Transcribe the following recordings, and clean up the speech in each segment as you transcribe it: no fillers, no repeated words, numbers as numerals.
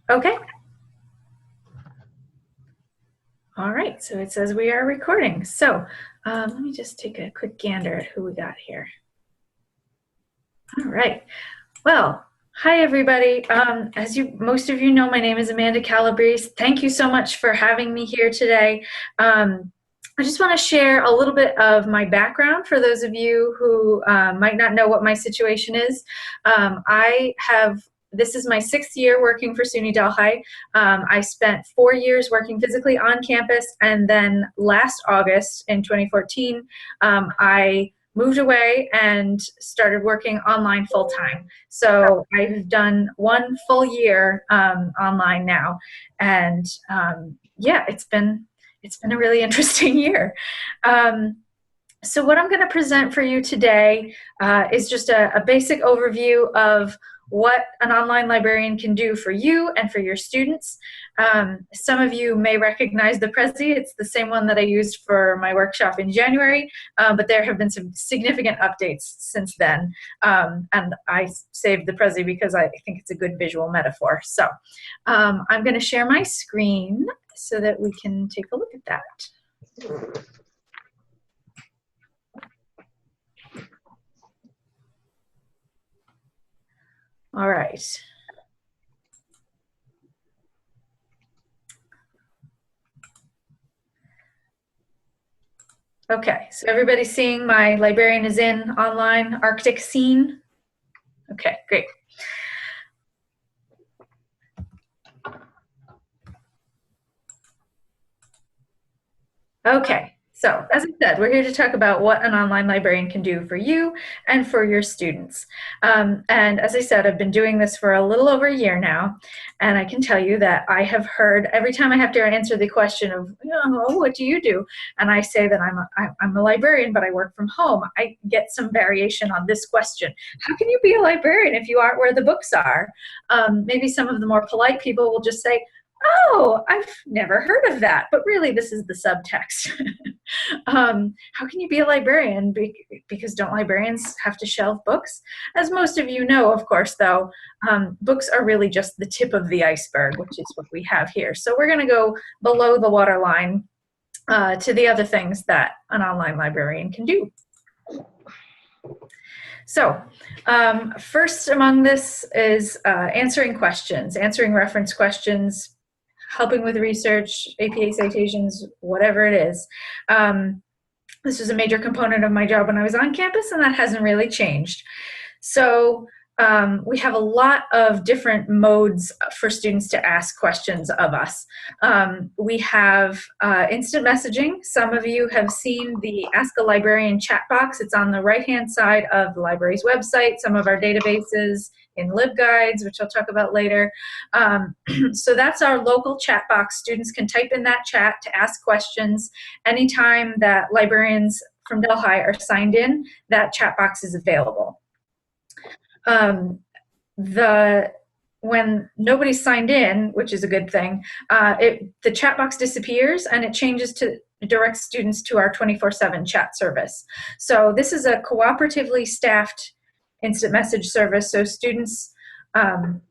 Okay. All right, so it says we are recording. So let me just take a quick gander at who we got here. All right. Well, hi everybody. As most of you know, my name is Amanda Calabrese. Thank you so much for having me here today. I just want to share a little bit of my background for those of you who might not know what my situation is. This is my 6th year working for SUNY Delhi. I spent 4 years working physically on campus, and then last August in 2014, I moved away and started working online full-time. So I've done 1 full year online now, and yeah, it's been a really interesting year. So what I'm going to present for you today is just a basic overview of what an online librarian can do for you and for your students. Some of you may recognize the Prezi. It's the same one that I used for my workshop in January, but there have been some significant updates since then. And I saved the Prezi because I think it's a good visual metaphor. So I'm going to share my screen so that we can take a look at that. All right. Okay, so everybody's seeing my Librarian is in online Arctic scene? Okay, great. Okay, so as I said, we're here to talk about what an online librarian can do for you and for your students. And as I said, I've been doing this for a little over a year now, and I can tell you that I have heard every time I have to answer the question of, oh, what do you do? And I say that I'm a librarian, but I work from home. I get some variation on this question. How can you be a librarian if you aren't where the books are? Maybe some of the more polite people will just say, oh, I've never heard of that, but really this is the subtext. How can you be a librarian? Because don't librarians have to shelve books? As most of you know, of course, though, books are really just the tip of the iceberg, which is what we have here. So we're going to go below the waterline to the other things that an online librarian can do. So first among this is answering questions, answering reference questions, helping with research, APA citations, whatever it is. This was a major component of my job when I was on campus, and that hasn't really changed. So we have a lot of different modes for students to ask questions of us. We have instant messaging. Some of you have seen the Ask a Librarian chat box. It's on the right-hand side of the library's website, some of our databases in LibGuides, which I'll talk about later. So that's our local chat box. Students can type in that chat to ask questions. Anytime that librarians from Delhi are signed in, that chat box is available. When nobody's signed in, which is a good thing, the chat box disappears and it changes to direct students to our 24/7 chat service. So this is a cooperatively staffed instant message service. So students can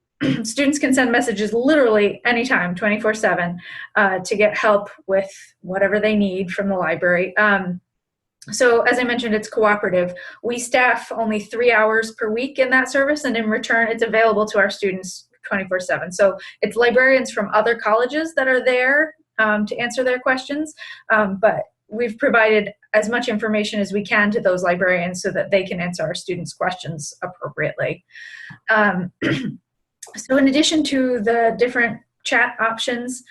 send messages literally anytime, 24/7, to get help with whatever they need from the library. So as I mentioned, it's cooperative. We staff only 3 hours per week in that service, and in return, it's available to our students 24/7. So it's librarians from other colleges that are there to answer their questions, but we've provided as much information as we can to those librarians so that they can answer our students' questions appropriately. So in addition to the different chat options,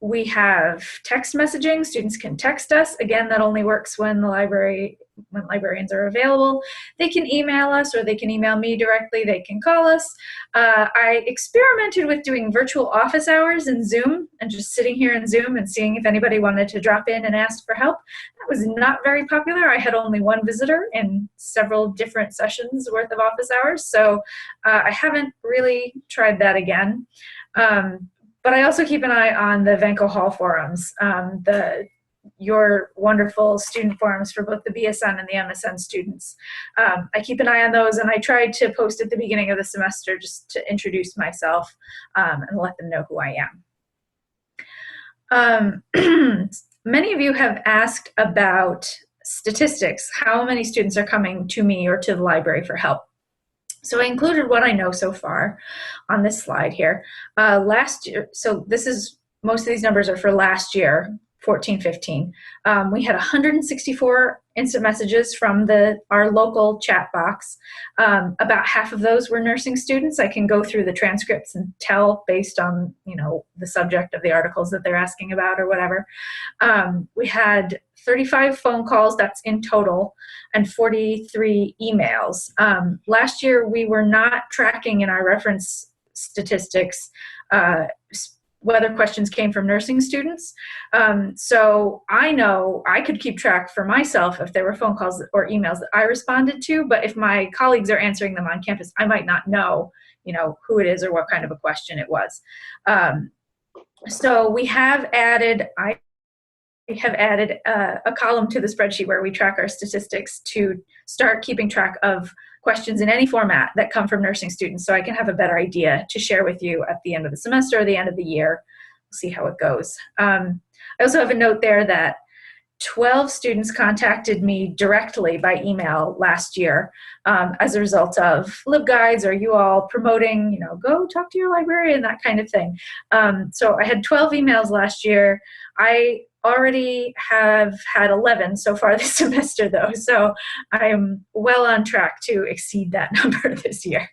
we have text messaging. Students can text us. Again, that only works when librarians are available. They can email us, or they can email me directly. They can call us. I experimented with doing virtual office hours in Zoom and just sitting here in Zoom and seeing if anybody wanted to drop in and ask for help. That was not very popular. I had only one visitor in several different sessions worth of office hours, so I haven't really tried that again. But I also keep an eye on the Venko Hall forums. The your wonderful student forums for both the BSN and the MSN students. I keep an eye on those, and I try to post at the beginning of the semester just to introduce myself and let them know who I am. Many of you have asked about statistics, how many students are coming to me or to the library for help. So I included what I know so far on this slide here. Last year, so most of these numbers are for last year, 14-15. We had 164 instant messages from our local chat box. About half of those were nursing students. I can go through the transcripts and tell based on, the subject of the articles that they're asking about or whatever. We had 35 phone calls, that's in total, and 43 emails. Last year, we were not tracking in our reference statistics whether questions came from nursing students. So I know I could keep track for myself if there were phone calls or emails that I responded to, but if my colleagues are answering them on campus, I might not know, who it is or what kind of a question it was. So we have added, I have added a column to the spreadsheet where we track our statistics to start keeping track of questions in any format that come from nursing students, so I can have a better idea to share with you at the end of the semester or the end of the year. We'll see how it goes. I also have a note there that 12 students contacted me directly by email last year as a result of LibGuides or you all promoting, go talk to your librarian, that kind of thing. So I had 12 emails last year. I already have had 11 so far this semester, though, so I'm well on track to exceed that number this year.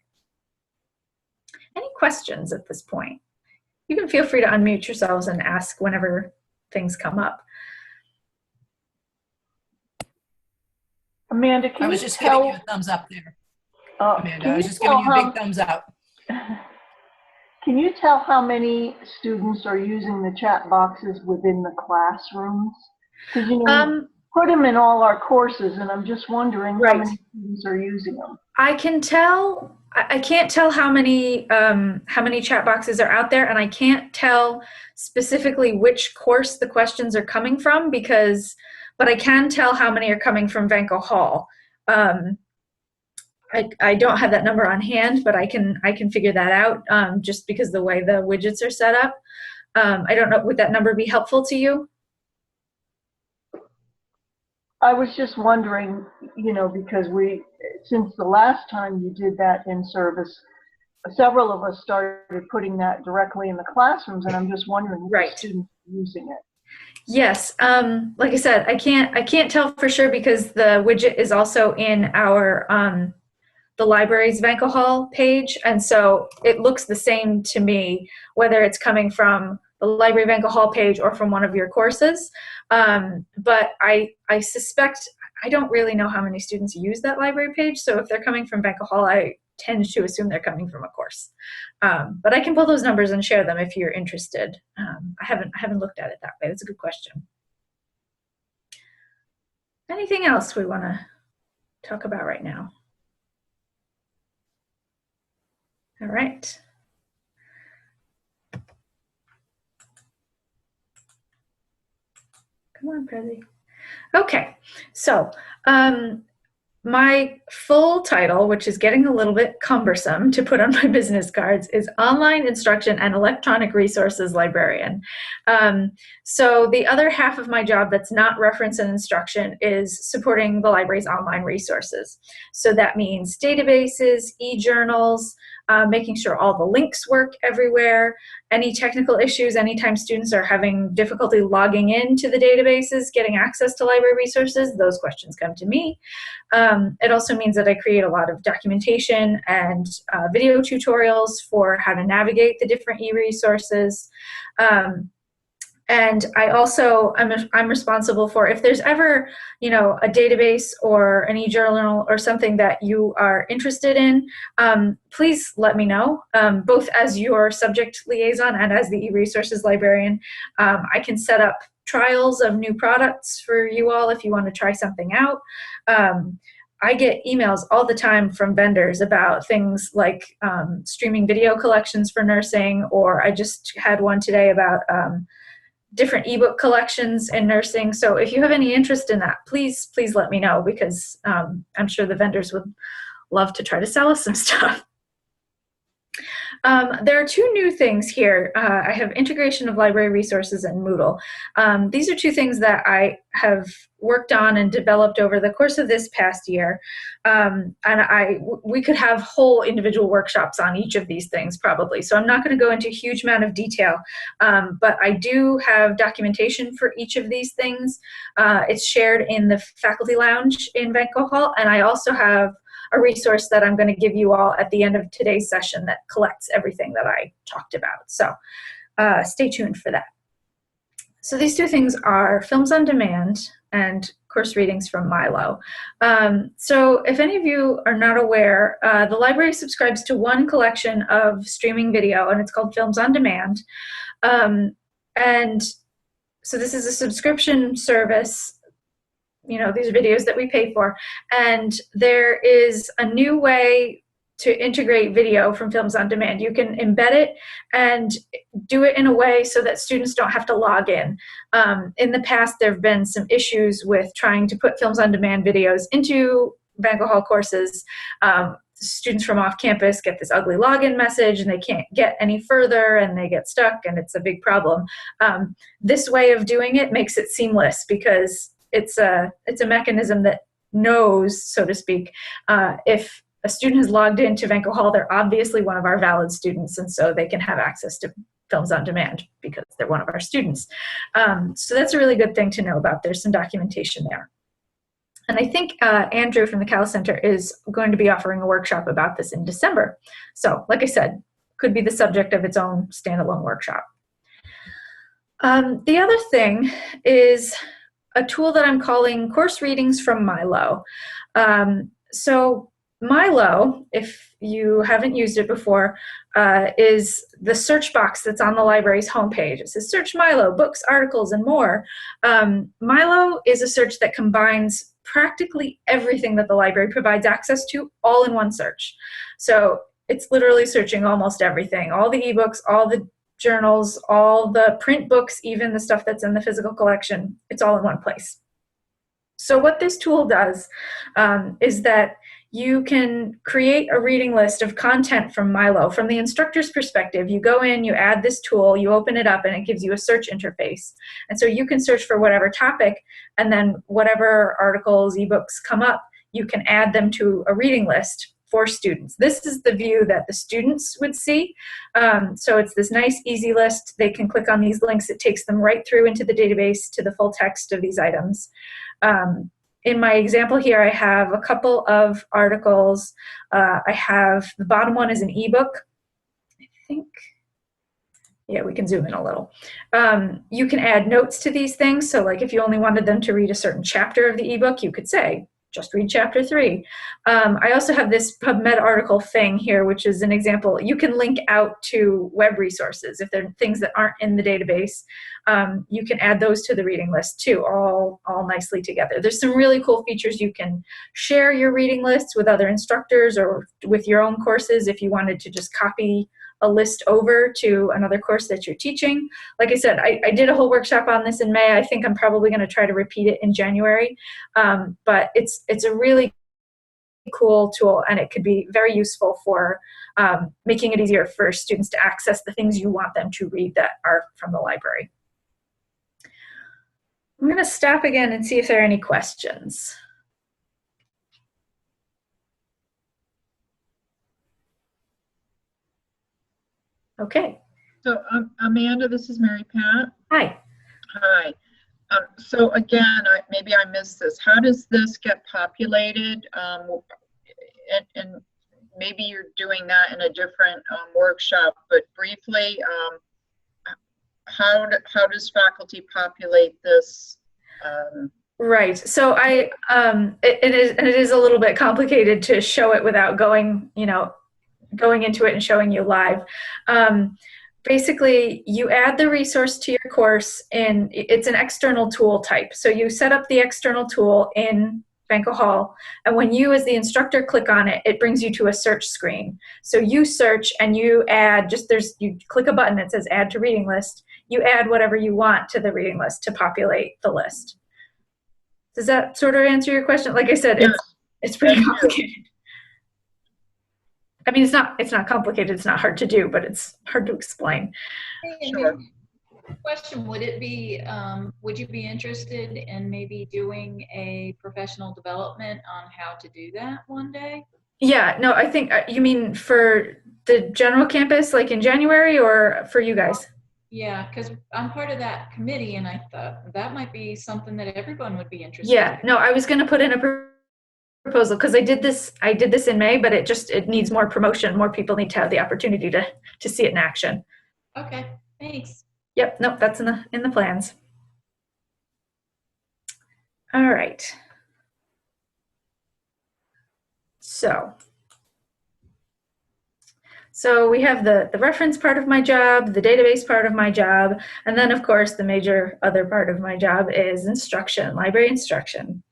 Any questions at this point? You can feel free to unmute yourselves and ask whenever things come up. Amanda, can I was just giving you a thumbs up there. Amanda, I was just giving you a big thumbs up. Can you tell how many students are using the chat boxes within the classrooms? Because we put them in all our courses, and I'm just wondering how many students are using them. I can tell. I can't tell how many chat boxes are out there, and I can't tell specifically which course the questions are coming from but I can tell how many are coming from Vanco Hall. I don't have that number on hand, but I can figure that out just because the way the widgets are set up. I don't know, would that number be helpful to you? I was just wondering, because since the last time you did that in service, several of us started putting that directly in the classrooms, and I'm just wondering if students are using it. Yes, like I said, I can't tell for sure because the widget is also in our the library's Vanco Hall page, and so it looks the same to me whether it's coming from the library Vanco Hall page or from one of your courses. But I suspect, I don't really know how many students use that library page, so if they're coming from Vanco Hall, I tend to assume they're coming from a course. But I can pull those numbers and share them if you're interested. I haven't looked at it that way. That's a good question. Anything else we want to talk about right now? All right. Come on, Prezi. Okay, so my full title, which is getting a little bit cumbersome to put on my business cards, is Online Instruction and Electronic Resources Librarian. So the other half of my job that's not reference and instruction is supporting the library's online resources. So that means databases, e-journals, making sure all the links work everywhere, any technical issues, anytime students are having difficulty logging into the databases, getting access to library resources, those questions come to me. It also means that I create a lot of documentation and video tutorials for how to navigate the different e-resources. And I also, I'm responsible for, if there's ever, a database or an e-journal or something that you are interested in, please let me know, both as your subject liaison and as the e-resources librarian. I can set up trials of new products for you all if you want to try something out. I get emails all the time from vendors about things like streaming video collections for nursing, or I just had one today about different ebook collections in nursing. So if you have any interest in that, please let me know, because I'm sure the vendors would love to try to sell us some stuff. There are two new things here. I have integration of library resources and Moodle. These are two things that I have worked on and developed over the course of this past year. And we could have whole individual workshops on each of these things probably. So I'm not going to go into a huge amount of detail, but I do have documentation for each of these things. It's shared in the faculty lounge in Vanco Hall, and I also have a resource that I'm going to give you all at the end of today's session that collects everything that I talked about. So stay tuned for that. So these two things are Films on Demand and course readings from Milo. So if any of you are not aware, the library subscribes to one collection of streaming video, and it's called Films on Demand. And so this is a subscription service. You know, these are videos that we pay for. And there is a new way to integrate video from Films on Demand. You can embed it and do it in a way so that students don't have to log in. In the past, there have been some issues with trying to put Films on Demand videos into Vanco Hall courses. Students from off campus get this ugly login message and they can't get any further and they get stuck, and it's a big problem. This way of doing it makes it seamless, because it's a mechanism that knows, so to speak, if a student has logged into Vanco Hall, they're obviously one of our valid students, and so they can have access to Films on Demand because they're one of our students. So that's a really good thing to know about. There's some documentation there. And I think Andrew from the Cal Center is going to be offering a workshop about this in December. So like I said, could be the subject of its own standalone workshop. The other thing is a tool that I'm calling Course Readings from Milo. So Milo, if you haven't used it before, is the search box that's on the library's homepage. It says search Milo, books, articles, and more. Milo is a search that combines practically everything that the library provides access to all in one search. So it's literally searching almost everything, all the ebooks, all the journals, all the print books, even the stuff that's in the physical collection. It's all in one place. So what this tool does is that you can create a reading list of content from Milo. From the instructor's perspective, you go in, you add this tool, you open it up, and it gives you a search interface. And so you can search for whatever topic, and then whatever articles, ebooks come up, you can add them to a reading list for students. This is the view that the students would see. So it's this nice, easy list. They can click on these links. It takes them right through into the database to the full text of these items. In my example here, I have a couple of articles. I have, the bottom one is an ebook. I think, yeah, we can zoom in a little. You can add notes to these things. So like if you only wanted them to read a certain chapter of the ebook, you could say, just read chapter 3. I also have this PubMed article thing here, which is an example. You can link out to web resources. If there are things that aren't in the database, you can add those to the reading list too, all nicely together. There's some really cool features. You can share your reading lists with other instructors or with your own courses if you wanted to just copy a list over to another course that you're teaching. Like I said, I did a whole workshop on this in May. I think I'm probably going to try to repeat it in January. But it's a really cool tool, and it could be very useful for making it easier for students to access the things you want them to read that are from the library. I'm going to stop again and see if there are any questions. Okay. So Amanda, this is Mary Pat. Hi. Hi. So again, maybe I missed this. How does this get populated? And maybe you're doing that in a different workshop, but briefly, how does faculty populate this? Right. So it is a little bit complicated to show it without going into it and showing you live. Basically, you add the resource to your course, and it's an external tool type. So you set up the external tool in Banquet Hall. And when you, as the instructor, click on it, it brings you to a search screen. So you search and you add, you click a button that says add to reading list. You add whatever you want to the reading list to populate the list. Does that sort of answer your question? Like I said, Yes. it's pretty complicated. I mean, it's not complicated. It's not hard to do, but it's hard to explain. Sure. Question, would it be, would you be interested in maybe doing a professional development on how to do that one day? Yeah, no, I think, you mean for the general campus, like in January, or for you guys? Yeah, because I'm part of that committee, and I thought that might be something that everyone would be interested Yeah, in. no, I was going to put in a proposal because I did this in May, but it needs more promotion. More people need to have the opportunity to see it in action. Okay, thanks. Yep, nope, that's in the plans. All right. So we have the reference part of my job, the database part of my job, and then of course the major other part of my job is instruction, library instruction.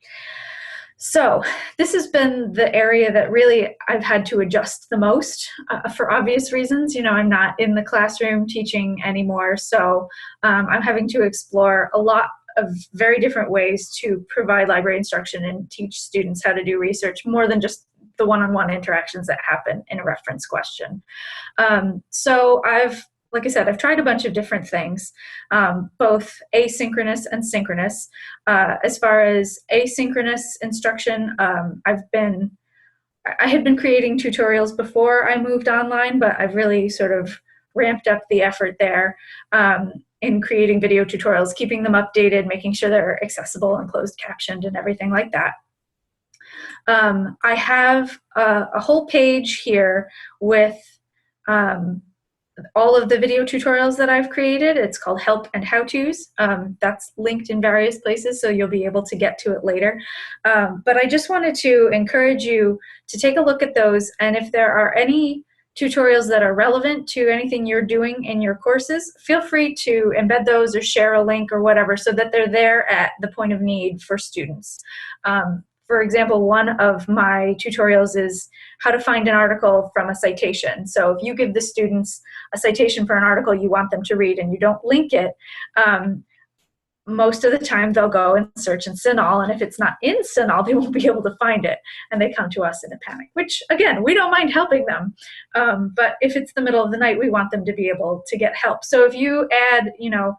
So this has been the area that really I've had to adjust the most for obvious reasons. You know, I'm not in the classroom teaching anymore, so I'm having to explore a lot of very different ways to provide library instruction and teach students how to do research, more than just the one-on-one interactions that happen in a reference question. So like I said, I've tried a bunch of different things, both asynchronous and synchronous. As far as asynchronous instruction, I had been creating tutorials before I moved online, but I've really sort of ramped up the effort there in creating video tutorials, keeping them updated, making sure they're accessible and closed captioned and everything like that. I have a whole page here with all of the video tutorials that I've created. It's called Help and How-Tos. That's linked in various places, so you'll be able to get to it later. But I just wanted to encourage you to take a look at those, and if there are any tutorials that are relevant to anything you're doing in your courses, feel free to embed those or share a link or whatever so that they're there at the point of need for students. For example, one of my tutorials is how to find an article from a citation. So if you give the students a citation for an article you want them to read and you don't link it, most of the time they'll go and search in CINAHL, and if it's not in CINAHL, they won't be able to find it, and they come to us in a panic, which, again, we don't mind helping them. But if it's the middle of the night, we want them to be able to get help. So if you add, you know,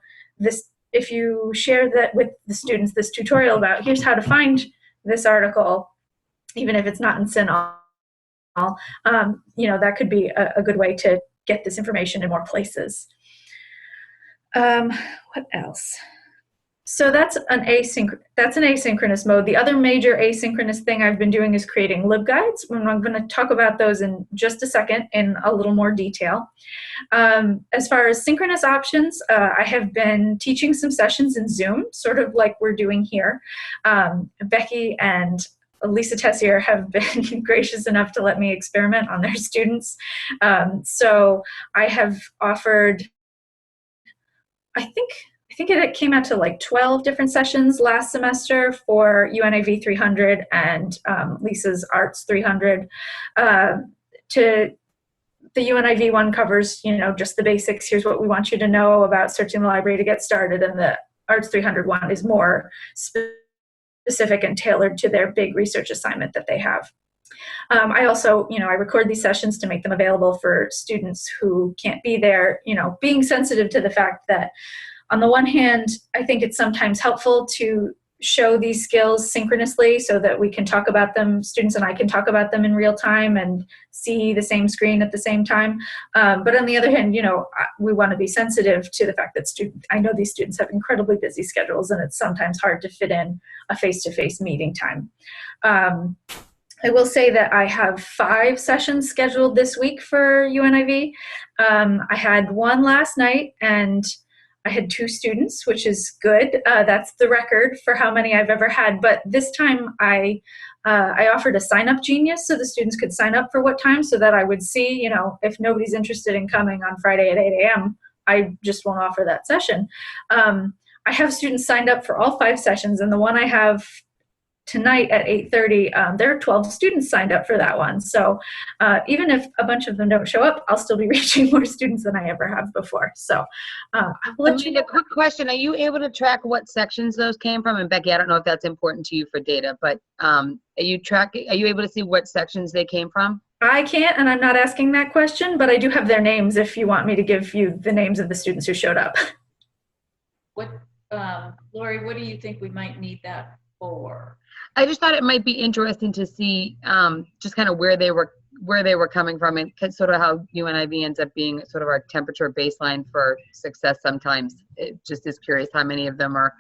if you share that with the students, this tutorial about here's how to find this article, even if it's not in CINAHL, you know, that could be a good way to get this information in more places. What else? So that's an asynchronous mode. The other major asynchronous thing I've been doing is creating LibGuides, and I'm going to talk about those in just a second in a little more detail. As far as synchronous options, I have been teaching some sessions in Zoom, sort of like we're doing here. Becky and Lisa Tessier have been gracious enough to let me experiment on their students. So I have offered, I think it came out to like 12 different sessions last semester for UNIV 300 and Lisa's Arts 300. The UNIV one covers, you know, just the basics. Here's what we want you to know about searching the library to get started. And the Arts 300 one is more specific and tailored to their big research assignment that they have. I also, you know, I record these sessions to make them available for students who can't be there, you know, being sensitive to the fact that on the one hand, I think it's sometimes helpful to show these skills synchronously so that we can talk about them, students and I can talk about them in real time and see the same screen at the same time. But on the other hand, you know, we want to be sensitive to the fact that I know these students have incredibly busy schedules and it's sometimes hard to fit in a face-to-face meeting time. I will say that I have 5 sessions scheduled this week for UNIV. I had one last night and I had 2 students, which is good. That's the record for how many I've ever had. But this time I offered a sign-up genius so the students could sign up for what time so that I would see, you know, if nobody's interested in coming on Friday at 8 a.m., I just won't offer that session. I have students signed up for all 5 sessions, and the one I have tonight at 8:30, there are 12 students signed up for that one. So even if a bunch of them don't show up, I'll still be reaching more students than I ever have before. So I will let you know. A quick question. Are you able to track what sections those came from? And Becky, I don't know if that's important to you for data, but are you able to see what sections they came from? I can't, and I'm not asking that question, but I do have their names if you want me to give you the names of the students who showed up. What, Lori, what do you think we might need that for? I just thought it might be interesting to see just kind of where they were coming from, and sort of how UNIV ends up being sort of our temperature baseline for success sometimes. It just is curious how many of them are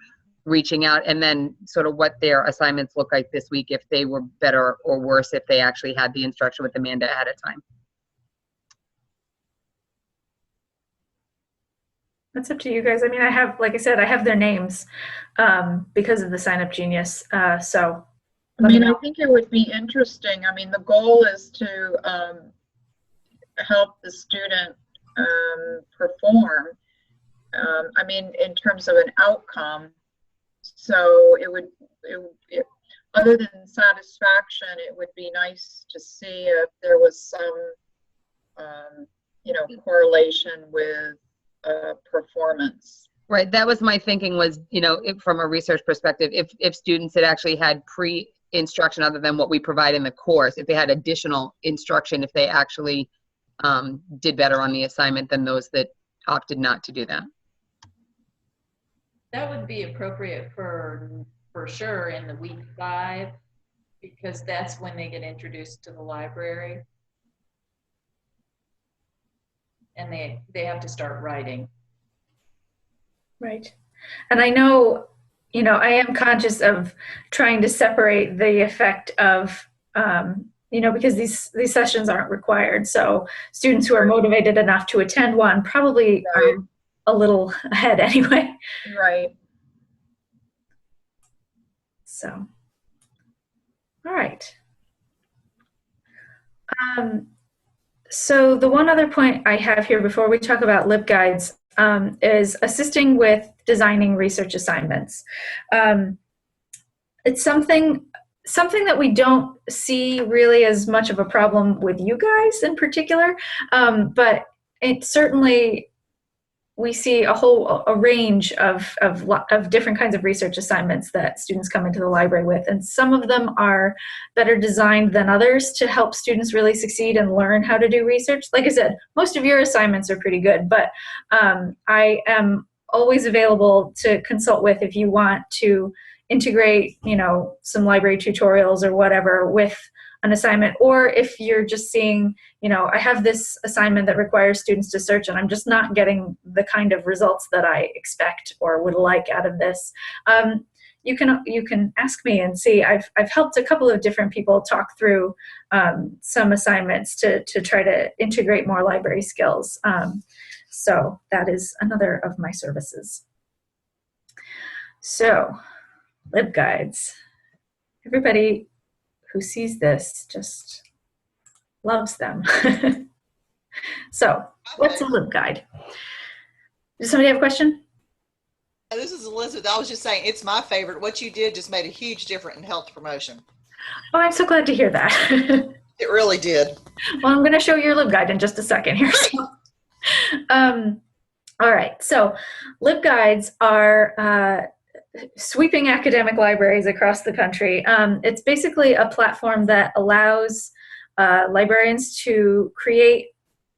reaching out, and then sort of what their assignments look like this week, if they were better or worse, if they actually had the instruction with Amanda ahead of time. That's up to you guys. I mean, I have, like I said, I have their names because of the Sign Up Genius. So I mean, I think it would be interesting. I mean, the goal is to help the student perform. I mean, in terms of an outcome. So other than satisfaction, it would be nice to see if there was some, correlation with performance. Right. That was my thinking was, from a research perspective, if students had actually had pre-instruction other than what we provide in the course, if they had additional instruction, if they actually did better on the assignment than those that opted not to do that. That would be appropriate for sure in the week 5, because that's when they get introduced to the library. And they have to start writing. Right. And I know, I am conscious of trying to separate the effect of, because these sessions aren't required. So students who are motivated enough to attend one probably are a little ahead anyway. Right. So, all right. So the one other point I have here before we talk about LibGuides is assisting with designing research assignments. It's something that we don't see really as much of a problem with you guys in particular, but it certainly, we see a range of different kinds of research assignments that students come into the library with, and some of them are better designed than others to help students really succeed and learn how to do research. Like I said, most of your assignments are pretty good, but I am always available to consult with if you want to integrate, some library tutorials or whatever with an assignment, or if you're just seeing, I have this assignment that requires students to search and I'm just not getting the kind of results that I expect or would like out of this. You can ask me and see. I've helped a couple of different people talk through some assignments to try to integrate more library skills. So that is another of my services. So, LibGuides. Everybody who sees this just loves them. So, what's a LibGuide? Does somebody have a question? This is Elizabeth. I was just saying, it's my favorite. What you did just made a huge difference in health promotion. Oh, I'm so glad to hear that. It really did. Well, I'm going to show you your LibGuide in just a second here. All right, so LibGuides are sweeping academic libraries across the country. It's basically a platform that allows librarians to create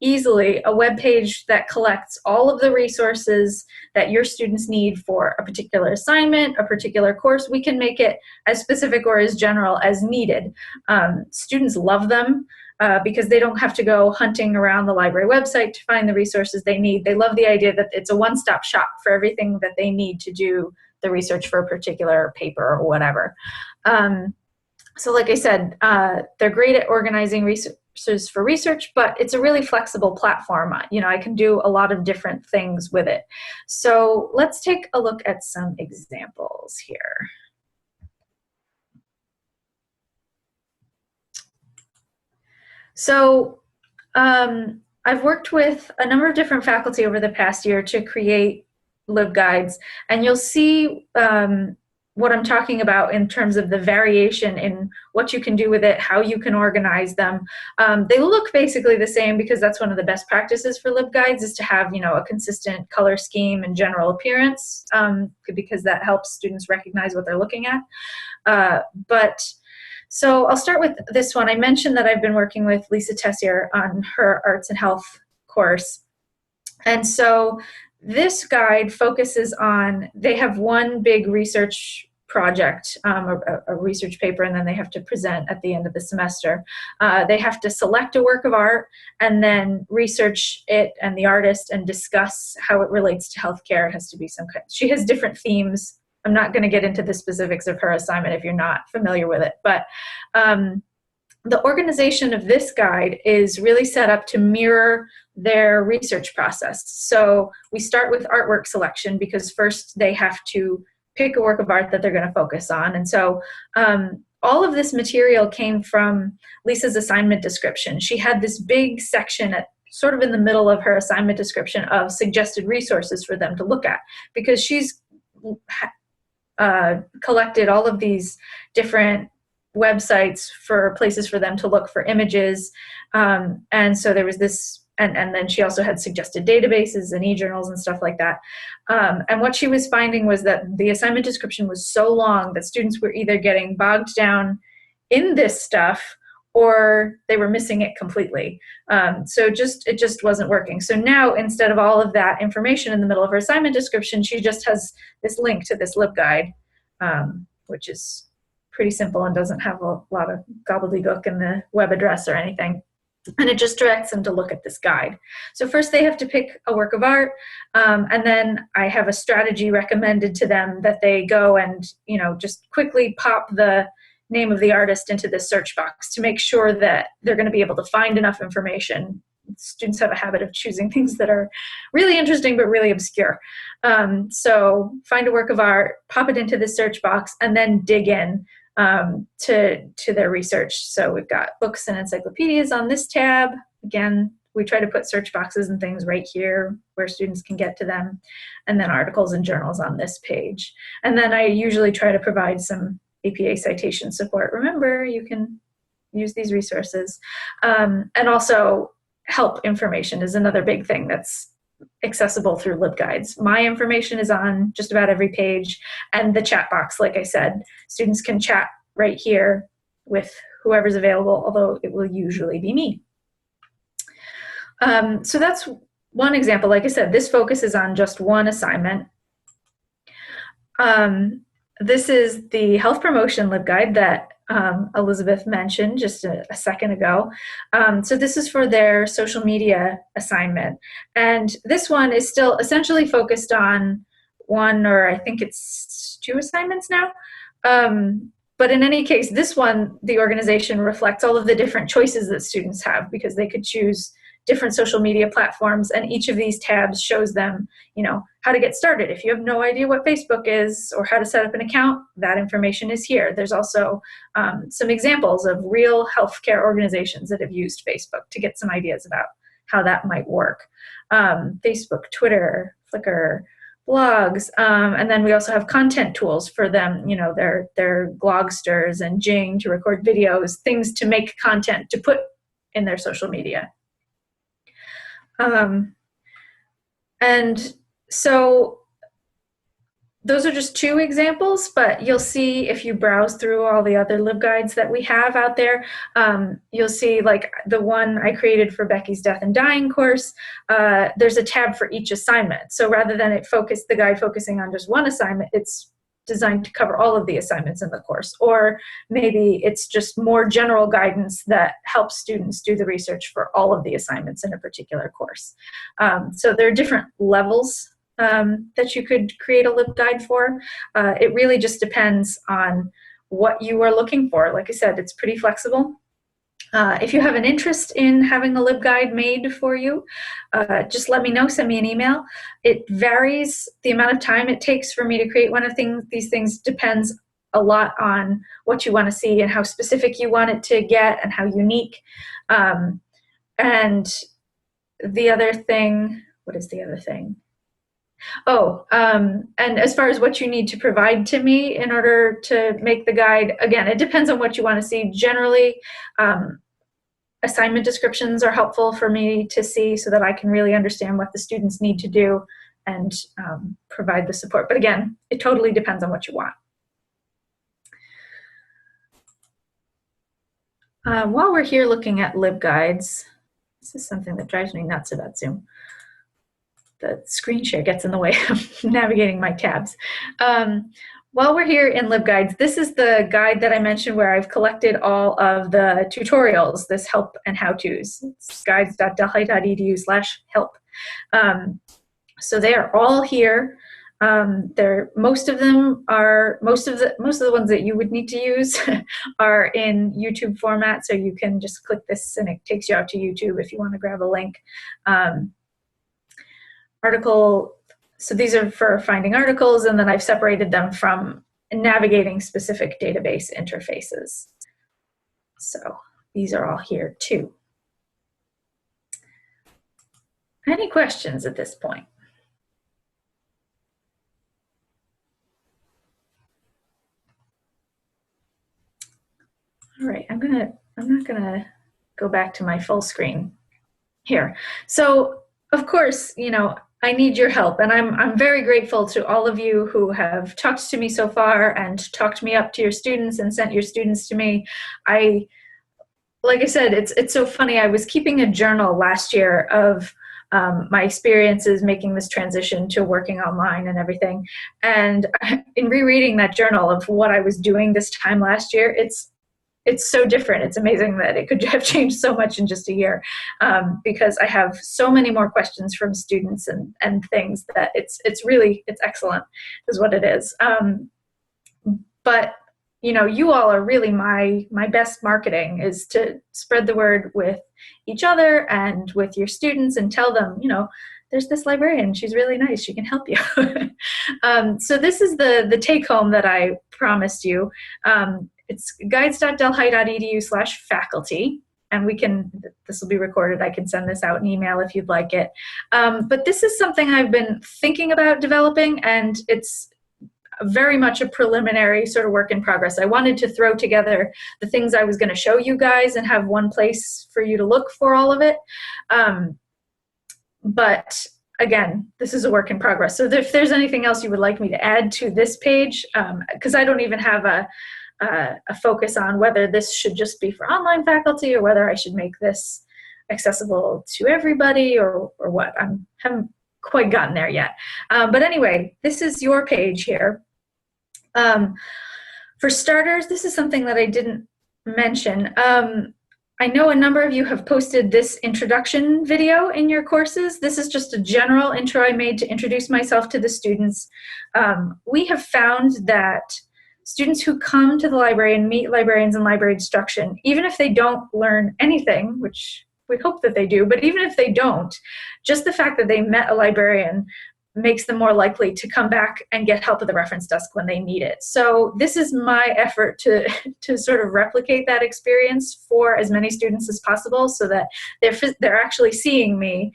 easily a web page that collects all of the resources that your students need for a particular assignment, a particular course. We can make it as specific or as general as needed. Students love them because they don't have to go hunting around the library website to find the resources they need. They love the idea that it's a one-stop shop for everything that they need to do the research for a particular paper or whatever. So like I said, they're great at organizing resources for research, but it's a really flexible platform. I can do a lot of different things with it. So let's take a look at some examples here. So I've worked with a number of different faculty over the past year to create LibGuides, and you'll see what I'm talking about in terms of the variation in what you can do with it, how you can organize them. They look basically the same because that's one of the best practices for LibGuides is to have, a consistent color scheme and general appearance, because that helps students recognize what they're looking at. So I'll start with this one. I mentioned that I've been working with Lisa Tessier on her Arts and Health course. And so this guide focuses on, they have one big research project, a research paper, and then they have to present at the end of the semester. They have to select a work of art and then research it and the artist and discuss how it relates to healthcare. It has to be some kind, she has different themes. I'm not going to get into the specifics of her assignment if you're not familiar with it, but the organization of this guide is really set up to mirror their research process. So we start with artwork selection because first they have to pick a work of art that they're going to focus on. And so all of this material came from Lisa's assignment description. She had this big section sort of in the middle of her assignment description of suggested resources for them to look at, because she's collected all of these different websites for places for them to look for images. And so there was this, and then she also had suggested databases and e-journals and stuff like that. And what she was finding was that the assignment description was so long that students were either getting bogged down in this stuff or they were missing it completely. So it just wasn't working. So now, instead of all of that information in the middle of her assignment description, she just has this link to this LibGuide, which is pretty simple and doesn't have a lot of gobbledygook in the web address or anything. And it just directs them to look at this guide. So first they have to pick a work of art, and then I have a strategy recommended to them that they go and, just quickly pop the name of the artist into the search box to make sure that they're going to be able to find enough information. Students have a habit of choosing things that are really interesting but really obscure. So find a work of art, pop it into the search box, and then dig in to their research. So we've got books and encyclopedias on this tab. Again, we try to put search boxes and things right here where students can get to them, and then articles and journals on this page. And then I usually try to provide some APA citation support. Remember, you can use these resources. And also help information is another big thing that's accessible through LibGuides. My information is on just about every page, and the chat box, like I said, students can chat right here with whoever's available, although it will usually be me. So that's one example. Like I said, this focuses on just one assignment. This is the health promotion LibGuide that Elizabeth mentioned just a second ago. So this is for their social media assignment. And this one is still essentially focused on one, or I think it's 2 assignments now. But in any case, this one, the organization reflects all of the different choices that students have, because they could choose different social media platforms, and each of these tabs shows them, how to get started. If you have no idea what Facebook is or how to set up an account, that information is here. There's also some examples of real healthcare organizations that have used Facebook to get some ideas about how that might work. Facebook, Twitter, Flickr, blogs, and then we also have content tools for them, their Glogsters and Jing to record videos, things to make content to put in their social media. And so those are just 2 examples, but you'll see if you browse through all the other LibGuides that we have out there, you'll see like the one I created for Becky's Death and Dying course, there's a tab for each assignment. So rather than the guide focusing on just one assignment, it's designed to cover all of the assignments in the course. Or maybe it's just more general guidance that helps students do the research for all of the assignments in a particular course. So there are different levels that you could create a LibGuide for. It really just depends on what you are looking for. Like I said, it's pretty flexible. If you have an interest in having a LibGuide made for you, just let me know, send me an email. It varies. The amount of time it takes for me to create one of these things depends a lot on what you want to see and how specific you want it to get and how unique. And the other thing, what is the other thing? Oh, and as far as what you need to provide to me in order to make the guide, again, it depends on what you want to see. Generally, assignment descriptions are helpful for me to see so that I can really understand what the students need to do and provide the support. But again, it totally depends on what you want. While we're here looking at LibGuides, this is something that drives me nuts about Zoom. The screen share gets in the way of navigating my tabs. While we're here in LibGuides, this is the guide that I mentioned where I've collected all of the tutorials, this help and how-tos. It's guides.delhi.edu/help. So they are all here. Most of the ones that you would need to use are in YouTube format, so you can just click this and it takes you out to YouTube if you want to grab a link. So these are for finding articles, and then I've separated them from navigating specific database interfaces. So these are all here too. Any questions at this point? All right, I'm not gonna go back to my full screen here. So of course, you know, I need your help, and I'm very grateful to all of you who have talked to me so far and talked me up to your students and sent your students to me. Like I said, it's so funny. I was keeping a journal last year of my experiences making this transition to working online and everything. And in rereading that journal of what I was doing this time last year, it's so different. It's amazing that it could have changed so much in just a year, because I have so many more questions from students and things that it's excellent is what it is. But you know, you all are really my best marketing is to spread the word with each other and with your students and tell them, you know, there's this librarian, she's really nice, she can help you. So this is the take home that I promised you. It's guides.delhi.edu/faculty, and this will be recorded. I can send this out in email if you'd like it. But this is something I've been thinking about developing, and it's very much a preliminary sort of work in progress. I wanted to throw together the things I was going to show you guys and have one place for you to look for all of it. But again, this is a work in progress. So if there's anything else you would like me to add to this page, because I don't even have a focus on whether this should just be for online faculty or whether I should make this accessible to everybody or what. I haven't quite gotten there yet. But anyway, this is your page here. For starters, this is something that I didn't mention. I know a number of you have posted this introduction video in your courses. This is just a general intro I made to introduce myself to the students. We have found that students who come to the library and meet librarians in library instruction, even if they don't learn anything, which we hope that they do, but even if they don't, just the fact that they met a librarian makes them more likely to come back and get help at the reference desk when they need it. So this is my effort to sort of replicate that experience for as many students as possible so that they're actually seeing me.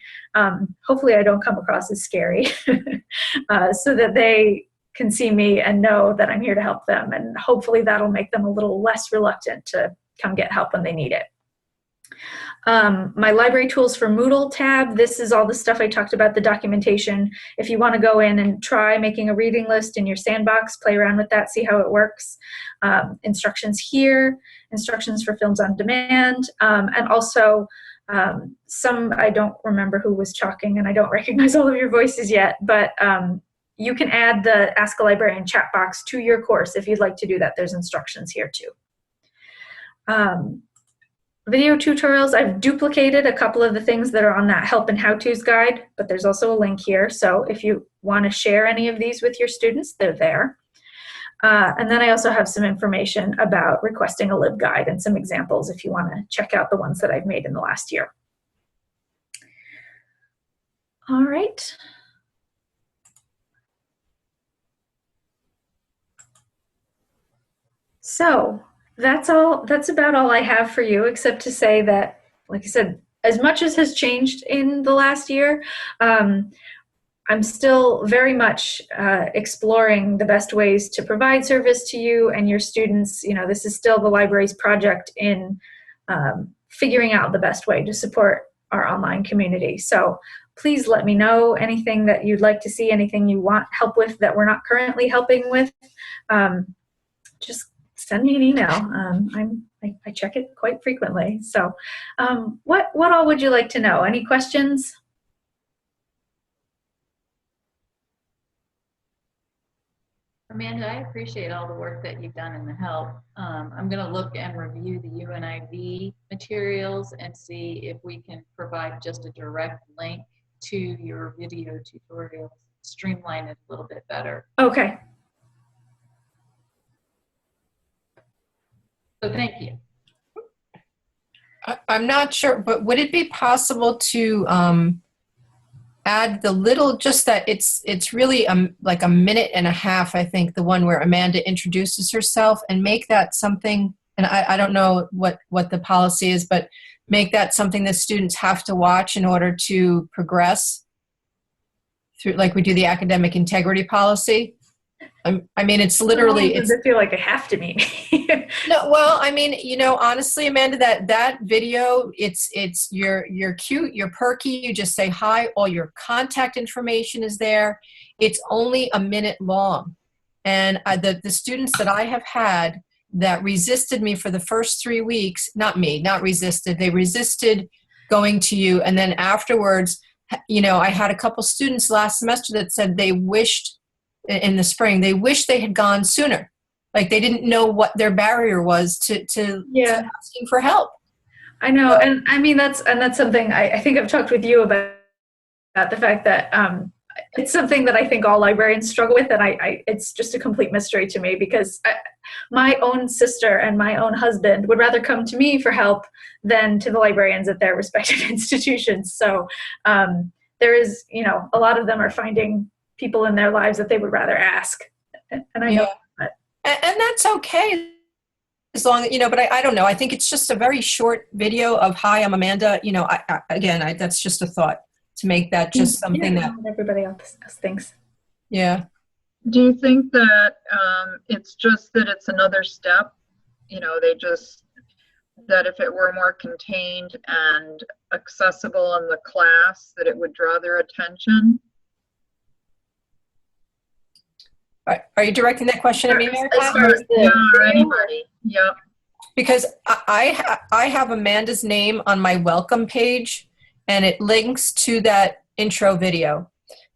Hopefully I don't come across as scary, so that they can see me and know that I'm here to help them, and hopefully that'll make them a little less reluctant to come get help when they need it. My library tools for Moodle tab, this is all the stuff I talked about, the documentation. If you want to go in and try making a reading list in your sandbox, play around with that, see how it works. Instructions here, instructions for films on demand, and also I don't remember who was talking, and I don't recognize all of your voices yet, but you can add the Ask a Librarian chat box to your course if you'd like to do that. There's instructions here too. Video tutorials, I've duplicated a couple of the things that are on that help and how-tos guide, but there's also a link here. So if you want to share any of these with your students, they're there. And then I also have some information about requesting a LibGuide and some examples if you want to check out the ones that I've made in the last year. All right. So that's about all I have for you, except to say that, like I said, as much as has changed in the last year, I'm still very much exploring the best ways to provide service to you and your students. You know, this is still the library's project in figuring out the best way to support our online community. So please let me know anything that you'd like to see, anything you want help with that we're not currently helping with. Just send me an email. I check it quite frequently. So what all would you like to know? Any questions? Amanda, I appreciate all the work that you've done in the help. I'm going to look and review the UNIV materials and see if we can provide just a direct link to your video tutorials, streamline it a little bit better. Okay. So thank you. I'm not sure, but would it be possible to add the little, just that it's really like a minute and a half, I think, the one where Amanda introduces herself, and make that something, and I don't know what the policy is, but make that something that students have to watch in order to progress through, like we do the academic integrity policy. I mean, it's literally, does it feel like I have to meet me? No, well, I mean, you know, honestly, Amanda, that video, you're cute, you're perky, you just say hi, all your contact information is there. It's only a minute long. And the students that I have had that resisted me for the first 3 weeks, not resisted, they resisted going to you. And then afterwards, you know, I had a couple students last semester that said they wished, in the spring, they wished they had gone sooner. Like they didn't know what their barrier was to asking for help. I know, and I mean that's something I think I've talked with you about the fact that it's something that I think all librarians struggle with, and it's just a complete mystery to me because my own sister and my own husband would rather come to me for help than to the librarians at their respective institutions. So there is, you know, a lot of them are finding people in their lives that they would rather ask, and I know that. And that's okay, as long as, you know, but I don't know. I think it's just a very short video of, hi, I'm Amanda. You know, again, that's just a thought to make that just something that everybody else thinks. Yeah. Do you think that it's just that it's another step? You know, that if it were more contained and accessible in the class, that it would draw their attention? Are you directing that question at me, Mary Pat? Yeah, or anybody. Yeah. Because I have Amanda's name on my welcome page, and it links to that intro video.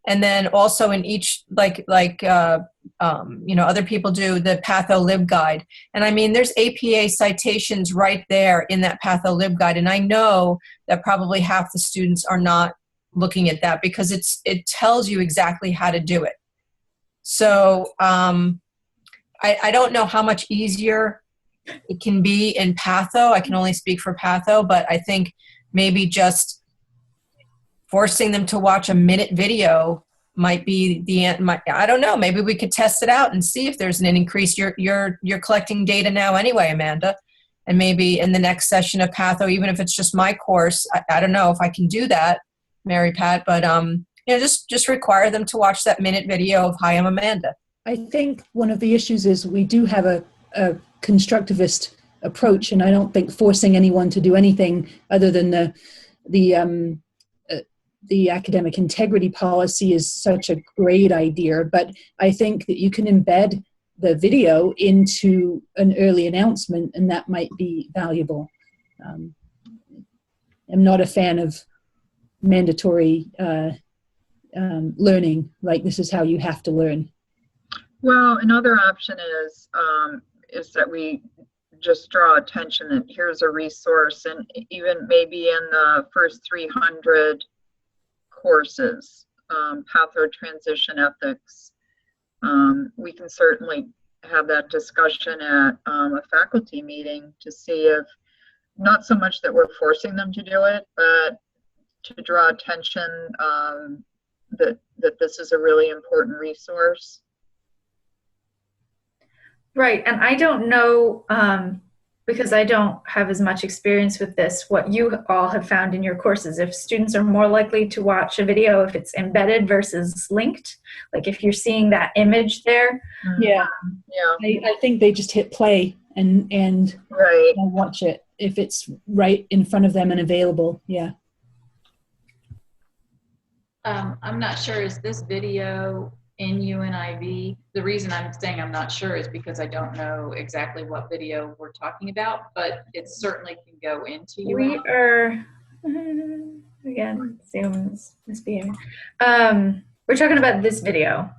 And then also in each, like you know, other people do, the Patho Lib Guide. And I mean, there's APA citations right there in that Patho Lib Guide. And I know that probably half the students are not looking at that because it tells you exactly how to do it. So I don't know how much easier it can be in Patho. I can only speak for Patho, but I think maybe just forcing them to watch a minute video might be I don't know. Maybe we could test it out and see if there's an increase. You're collecting data now anyway, Amanda, and maybe in the next session of Patho, even if it's just my course, I don't know if I can do that, Mary Pat, but you know, just require them to watch that minute video of, hi, I'm Amanda. I think one of the issues is we do have a constructivist approach, and I don't think forcing anyone to do anything other than the academic integrity policy is such a great idea. But I think that you can embed the video into an early announcement, and that might be valuable. I'm not a fan of mandatory learning, like this is how you have to learn. Well, another option is that we just draw attention that here's a resource, and even maybe in the first 300 courses, path or transition ethics, we can certainly have that discussion at a faculty meeting to see if, not so much that we're forcing them to do it, but to draw attention that this is a really important resource. Right, and I don't know because I don't have as much experience with this, what you all have found in your courses. If students are more likely to watch a video if it's embedded versus linked, like if you're seeing that image there. Yeah. Yeah. I think they just hit play and Right. watch it if it's right in front of them and available. Yeah. I'm not sure, is this video in UNIV? The reason I'm saying I'm not sure is because I don't know exactly what video we're talking about, but it certainly can go into We UNIV. are, again, Zoom's misbehaving. We're talking about this video,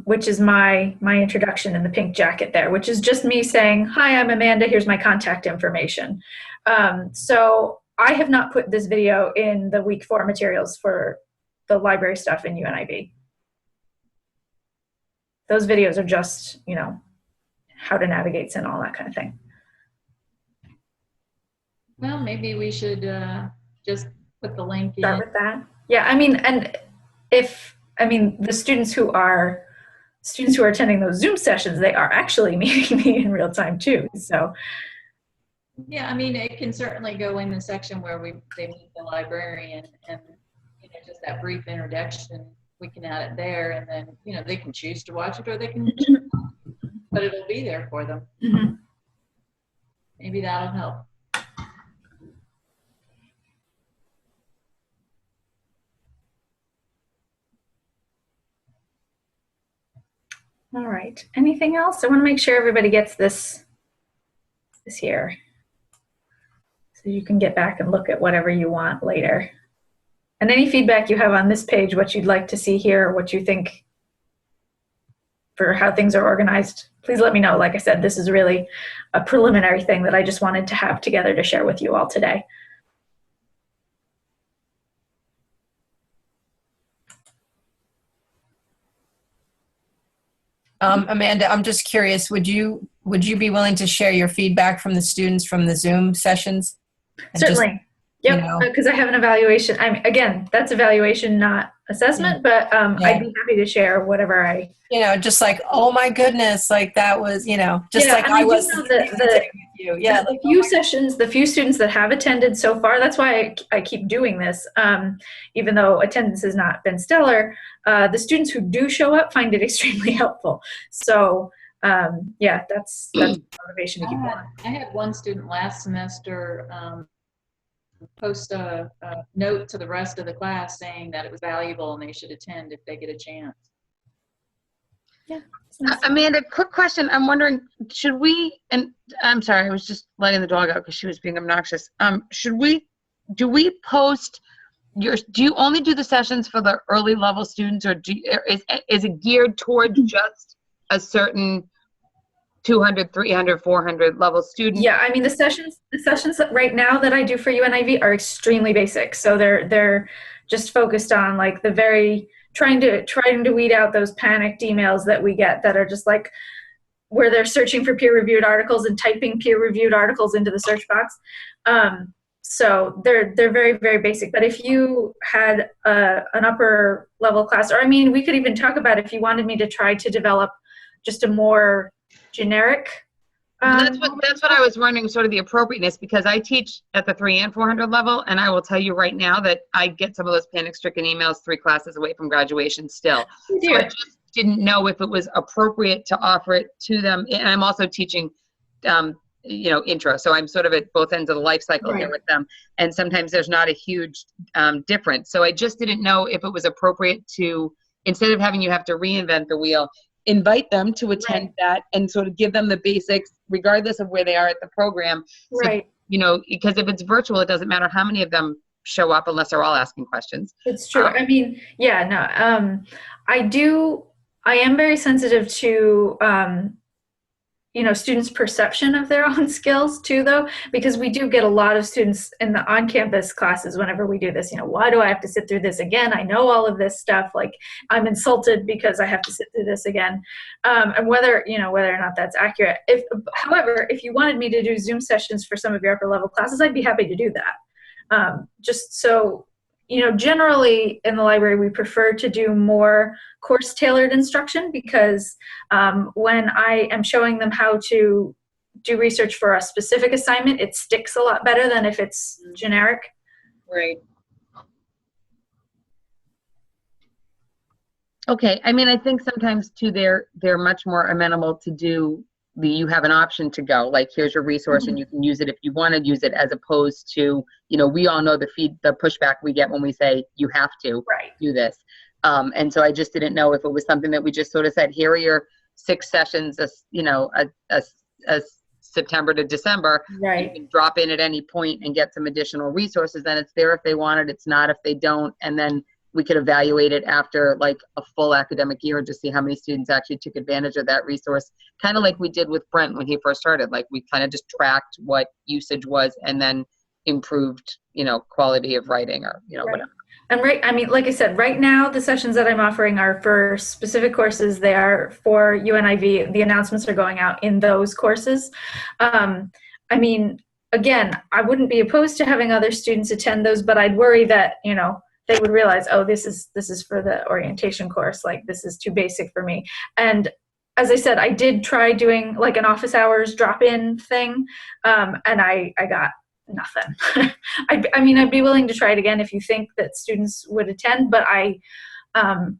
which is my introduction in the pink jacket there, which is just me saying, hi, I'm Amanda, here's my contact information. So I have not put this video in the week 4 materials for the library stuff in UNIV. Those videos are just, you know, how to navigate and all that kind of thing. Well, maybe we should just put the link in. Start with that. Yeah, I mean, and the students who are attending those Zoom sessions, they are actually meeting me in real time too. So Yeah, I mean, it can certainly go in the section where they meet the librarian, and you know, just that brief introduction, we can add it there, and then you know, they can choose to watch it or they can, but it'll be there for them. mm-hmm. Maybe that'll help. All right. Anything else? I want to make sure everybody gets this here, so you can get back and look at whatever you want later. And any feedback you have on this page, what you'd like to see here, or what you think for how things are organized, please let me know. Like I said, this is really a preliminary thing that I just wanted to have together to share with you all today. Amanda, I'm just curious, would you be willing to share your feedback from the students from the Zoom sessions? And Certainly. just, yep, because I have an evaluation. Again, that's evaluation, not assessment, but I'd be happy to share whatever I... just like, oh my goodness, like that was, just like I was the few students that have attended so far, that's why I keep doing this, even though attendance has not been stellar, the students who do show up find it extremely helpful. So that's motivation to keep going. I had one student last semester post a note to the rest of the class saying that it was valuable and they should attend if they get a chance. Yeah. Amanda, quick question. I'm wondering, should we, and I'm sorry, I was just letting the dog out because she was being obnoxious. Do we post do you only do the sessions for the early level students, or is it geared towards just a certain 200, 300, 400 level student? Yeah, I mean, the sessions right now that I do for UNIV are extremely basic. So they're just focused on like the very, trying to weed out those panicked emails that we get that are just like where they're searching for peer-reviewed articles and typing peer-reviewed articles into the search box. So they're very, very basic. But if you had an upper level class, or I mean, we could even talk about if you wanted me to try to develop just a more generic. That's what I was wondering, sort of the appropriateness, because I teach at the 300 and 400 level, and I will tell you right now that I get some of those panic-stricken emails 3 classes away from graduation still. So I just didn't know if it was appropriate to offer it to them. And I'm also teaching, intro, so I'm sort of at both ends of the life cycle here with them, and sometimes there's not a huge difference. So I just didn't know if it was appropriate to, instead of having you have to reinvent the wheel, invite them to attend that and sort of give them the basics regardless of where they are at the program. So, because if it's virtual, it doesn't matter how many of them show up unless they're all asking questions. It's true. I mean, I am very sensitive to students' perception of their own skills too, though, because we do get a lot of students in the on-campus classes whenever we do this, why do I have to sit through this again? I know all of this stuff, like I'm insulted because I have to sit through this again. And whether or not that's accurate. However, if you wanted me to do Zoom sessions for some of your upper level classes, I'd be happy to do that. Just so, generally in the library, we prefer to do more course-tailored instruction because when I am showing them how to do research for a specific assignment, it sticks a lot better than if it's generic. Right. Okay, I mean, I think sometimes too, they're much more amenable to do you have an option to go, like, here's your resource and you can use it if you want to use it, as opposed to, we all know the pushback we get when we say you have to do this. And so I just didn't know if it was something that we just sort of said, here are your 6 sessions, September to December. Right. You can drop in at any point and get some additional resources. And it's there if they want it. It's not if they don't. And then we could evaluate it after like a full academic year to see how many students actually took advantage of that resource. Kind of like we did with Brent when he first started. Like, we kind of just tracked what usage was and then improved, quality of writing or, whatever. And like I said, right now, the sessions that I'm offering are for specific courses. They are for UNIV. The announcements are going out in those courses. Again, I wouldn't be opposed to having other students attend those, but I'd worry that, they would realize, oh, this is for the orientation course. Like, this is too basic for me. And as I said, I did try doing like an office hours drop-in thing, and I got nothing. I'd be willing to try it again if you think that students would attend, but I'll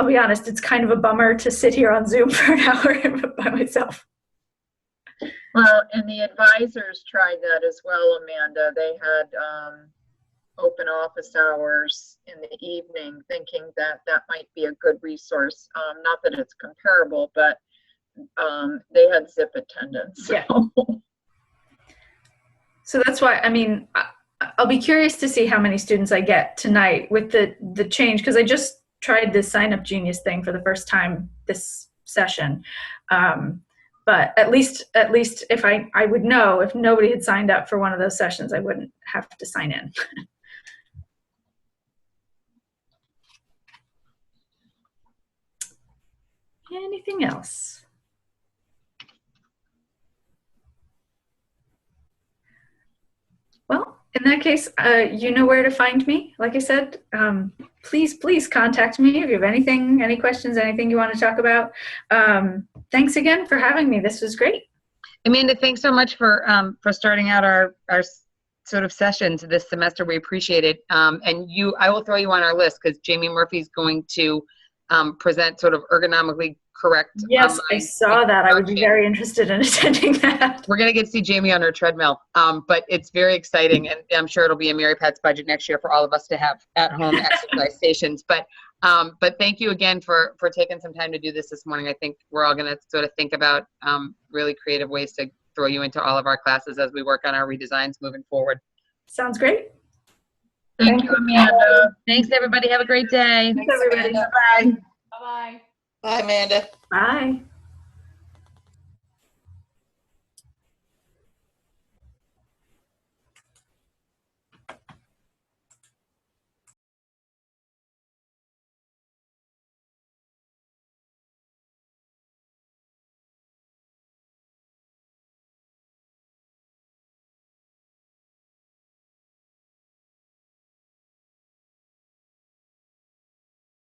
be honest, it's kind of a bummer to sit here on Zoom for an hour by myself. Well, and the advisors tried that as well, Amanda. They had open office hours in the evening, thinking that might be a good resource. Not that it's comparable, but they had zip attendance. So. Yeah. So that's why, I'll be curious to see how many students I get tonight with the change, because I just tried this Sign Up Genius thing for the first time this session. But at least if I would know, if nobody had signed up for one of those sessions, I wouldn't have to sign in. Anything else? Well, in that case, you know where to find me. Like I said, please contact me if you have any questions, anything you want to talk about. Thanks again for having me. This was great. Amanda, thanks so much for starting out our sort of sessions this semester. We appreciate it. And I will throw you on our list because Jamie Murphy's going to present sort of ergonomically correct. Yes, I saw that. I would be very interested in attending that. We're going to get to see Jamie on her treadmill, but it's very exciting, and I'm sure it'll be a Mary Pat's budget next year for all of us to have at-home exercise stations. But thank you again for taking some time to do this morning. I think we're all going to sort of think about really creative ways to throw you into all of our classes as we work on our redesigns moving forward. Sounds great. Thank you, Amanda. Thanks, everybody. Have a great day. Thanks, everybody. Bye-bye. Bye, Amanda. Bye.